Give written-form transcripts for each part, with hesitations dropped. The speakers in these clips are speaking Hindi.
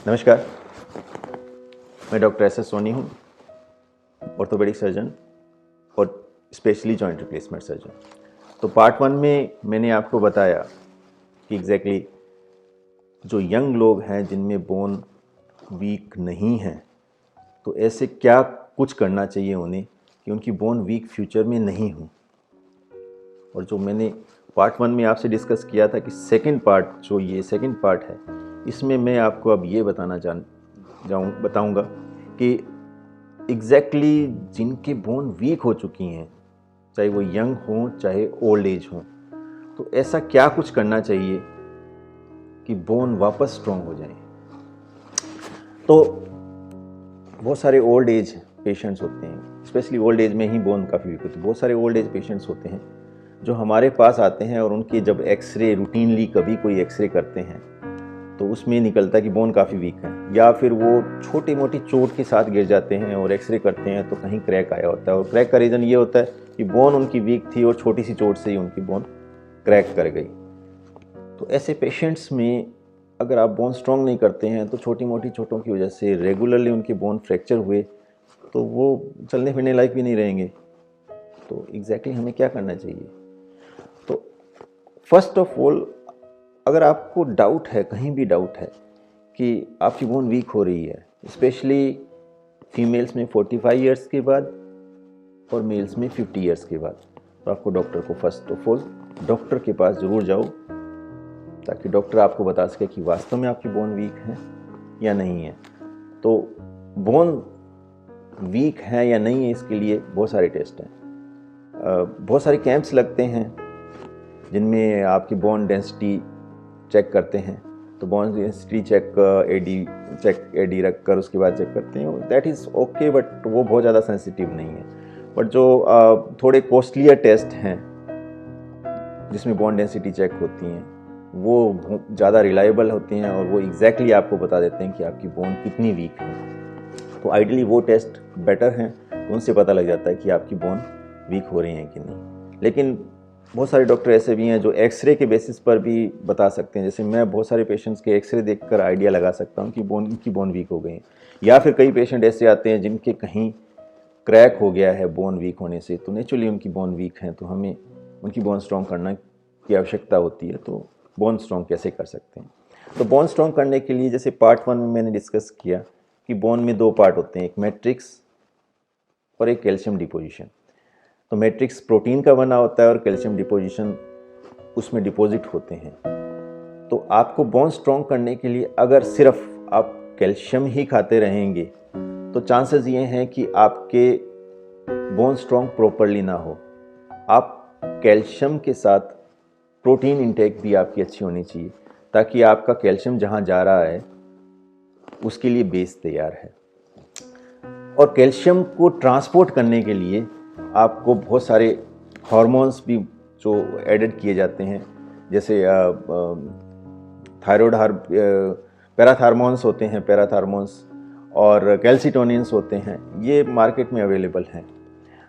नमस्कार, मैं डॉक्टर एस सोनी हूँ, ऑर्थोपेडिक सर्जन और स्पेशली जॉइंट रिप्लेसमेंट सर्जन। तो पार्ट 1 में मैंने आपको बताया कि एग्जैक्टली जो यंग लोग हैं जिनमें बोन वीक नहीं है, तो ऐसे क्या कुछ करना चाहिए उन्हें कि उनकी बोन वीक फ्यूचर में नहीं हो। और जो मैंने पार्ट 1 में आपसे डिस्कस किया था कि सेकंड पार्ट है, इसमें मैं आपको अब ये बताऊंगा कि एग्जैक्टली जिनके बोन वीक हो चुकी हैं, चाहे वो यंग हों चाहे ओल्ड एज हों, तो ऐसा क्या कुछ करना चाहिए कि बोन वापस स्ट्रॉन्ग हो जाए। तो बहुत सारे ओल्ड एज पेशेंट्स होते हैं, स्पेशली ओल्ड एज में ही बोन काफ़ी वीक होती है। बहुत सारे ओल्ड एज पेशेंट्स होते हैं जो हमारे पास आते हैं और उनके जब एक्सरे रूटीनली कभी कोई एक्सरे करते हैं तो उसमें निकलता है कि बोन काफ़ी वीक है, या फिर वो छोटी मोटी चोट के साथ गिर जाते हैं और एक्सरे करते हैं तो कहीं क्रैक आया होता है। और क्रैक का रीज़न ये होता है कि बोन उनकी वीक थी और छोटी सी चोट से ही उनकी बोन क्रैक कर गई। तो ऐसे पेशेंट्स में अगर आप बोन स्ट्रॉन्ग नहीं करते हैं तो छोटी मोटी चोटों की वजह से रेगुलरली उनके बोन फ्रैक्चर हुए तो वो चलने फिरने लायक भी नहीं रहेंगे। तो एग्जैक्टली हमें क्या करना चाहिए? तो फर्स्ट ऑफ ऑल, अगर आपको डाउट है, कहीं भी डाउट है कि आपकी बोन वीक हो रही है, स्पेशली फीमेल्स में 45 इयर्स के बाद और मेल्स में 50 इयर्स के बाद, तो आपको डॉक्टर को फर्स्ट ऑफ ऑल डॉक्टर के पास ज़रूर जाओ ताकि डॉक्टर आपको बता सके कि वास्तव में आपकी बोन वीक है या नहीं है। तो बोन वीक है या नहीं है, इसके लिए बहुत सारे टेस्ट हैं, बहुत सारे कैंप्स लगते हैं जिनमें आपकी बोन डेंसिटी चेक करते हैं। तो बोन डेंसिटी चेक एडी रख कर उसके बाद चेक करते हैं, दैट इज़ ओके, बट वो बहुत ज़्यादा सेंसिटिव नहीं है। बट जो थोड़े कॉस्टलियर टेस्ट हैं जिसमें बोन डेंसिटी चेक होती हैं वो ज़्यादा रिलायबल होती हैं और वो एग्जैक्टली आपको बता देते हैं कि आपकी बोन कितनी वीक है। तो आइडियली वो टेस्ट बेटर हैं, तो उनसे पता लग जाता है कि आपकी बोन वीक हो रही हैं कि नहीं। लेकिन बहुत सारे डॉक्टर ऐसे भी हैं जो एक्सरे के बेसिस पर भी बता सकते हैं। जैसे मैं बहुत सारे पेशेंट्स के एक्सरे देखकर आइडिया लगा सकता हूं कि बोन वीक हो गई है। या फिर कई पेशेंट ऐसे आते हैं जिनके कहीं क्रैक हो गया है बोन वीक होने से, तो नेचुरली उनकी बोन वीक है, तो हमें उनकी बोन स्ट्रॉन्ग करना की आवश्यकता होती है। तो बोन स्ट्रॉन्ग कैसे कर सकते हैं? तो बोन स्ट्रॉन्ग करने के लिए जैसे पार्ट 1 में मैंने डिस्कस किया कि बोन में 2 पार्ट होते हैं, एक मैट्रिक्स और एक कैल्शियम डिपोजिशन। तो मैट्रिक्स प्रोटीन का बना होता है और कैल्शियम डिपोजिशन उसमें डिपॉजिट होते हैं। तो आपको बोन स्ट्रॉन्ग करने के लिए अगर सिर्फ आप कैल्शियम ही खाते रहेंगे तो चांसेस ये हैं कि आपके बोन स्ट्रॉन्ग प्रॉपरली ना हो। आप कैल्शियम के साथ प्रोटीन इंटेक भी आपकी अच्छी होनी चाहिए ताकि आपका कैल्शियम जहाँ जा रहा है उसके लिए बेस तैयार है। और कैल्शियम को ट्रांसपोर्ट करने के लिए आपको बहुत सारे हार्मोन्स भी जो एडेड किए जाते हैं, जैसे थायराइड पैराथार्मोन्स होते हैं, पैराथार्मोन्स और कैल्सिटोनिन्स होते हैं, ये मार्केट में अवेलेबल हैं।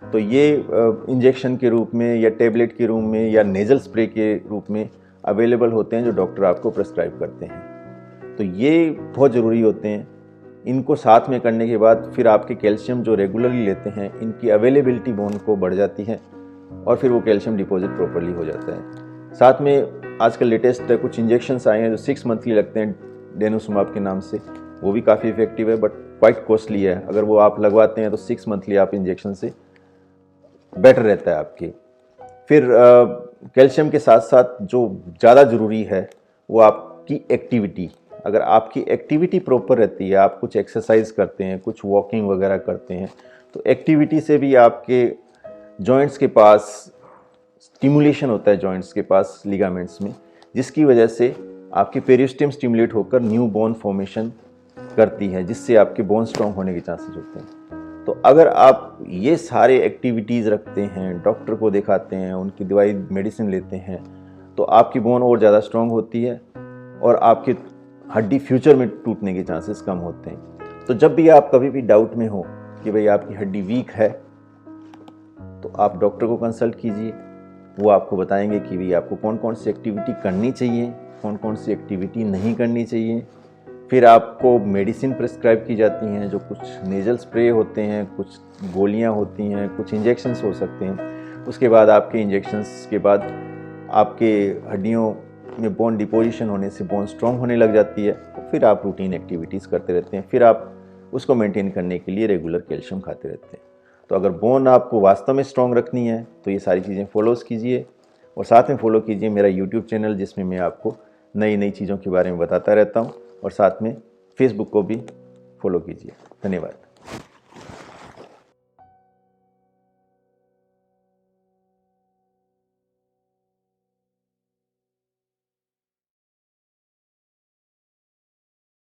तो ये इंजेक्शन के रूप में या टेबलेट के रूप में या नेज़ल स्प्रे के रूप में अवेलेबल होते हैं जो डॉक्टर आपको प्रेस्क्राइब करते हैं। तो ये बहुत ज़रूरी होते हैं। इनको साथ में करने के बाद फिर आपके कैल्शियम जो रेगुलरली लेते हैं, इनकी अवेलेबिलिटी बोन को बढ़ जाती है और फिर वो कैल्शियम डिपॉजिट प्रॉपरली हो जाता है। साथ में आजकल लेटेस्ट कुछ इंजेक्शंस आए हैं जो 6 मंथली लगते हैं, डेनोसुमाब के नाम से। वो भी काफ़ी इफेक्टिव है बट क्वाइट कॉस्टली है। अगर वो आप लगवाते हैं तो 6 मंथली आप इंजेक्शन से बेटर रहता है आपके। फिर कैल्शियम के साथ साथ जो ज़्यादा ज़रूरी है वो आपकी एक्टिविटी। अगर आपकी एक्टिविटी प्रॉपर रहती है, आप कुछ एक्सरसाइज करते हैं, कुछ वॉकिंग वगैरह करते हैं, तो एक्टिविटी से भी आपके जॉइंट्स के पास स्टिमुलेशन होता है, जॉइंट्स के पास लिगामेंट्स में, जिसकी वजह से आपके पेरिस्टियम स्टिमुलेट होकर न्यू बोन फॉर्मेशन करती है, जिससे आपके बोन स्ट्रॉन्ग होने के चांसेस होते हैं। तो अगर आप ये सारे एक्टिविटीज़ रखते हैं, डॉक्टर को दिखाते हैं, उनकी दवाई मेडिसिन लेते हैं, तो आपकी बोन और ज़्यादा स्ट्रॉन्ग होती है और आपकी हड्डी फ्यूचर में टूटने के चांसेस कम होते हैं। तो जब भी आप कभी भी डाउट में हो कि भाई आपकी हड्डी वीक है, तो आप डॉक्टर को कंसल्ट कीजिए। वो आपको बताएंगे कि भाई आपको कौन कौन सी एक्टिविटी करनी चाहिए, कौन कौन सी एक्टिविटी नहीं करनी चाहिए, फिर आपको मेडिसिन प्रिस्क्राइब की जाती हैं, जो कुछ नेज़ल स्प्रे होते हैं, कुछ गोलियां होती हैं, कुछ इंजेक्शंस हो सकते हैं। उसके बाद आपके इंजेक्शंस के बाद आपके हड्डियों में बोन डिपोजिशन होने से बोन स्ट्रॉन्ग होने लग जाती है। फिर आप रूटीन एक्टिविटीज़ करते रहते हैं, फिर आप उसको मेंटेन करने के लिए रेगुलर कैल्शियम खाते रहते हैं। तो अगर बोन आपको वास्तव में स्ट्रॉन्ग रखनी है तो ये सारी चीज़ें फॉलोज कीजिए, और साथ में फॉलो कीजिए मेरा यूट्यूब चैनल, जिसमें मैं आपको नई नई चीज़ों के बारे में बताता रहता हूँ, और साथ में फेसबुक को भी फॉलो कीजिए। धन्यवाद।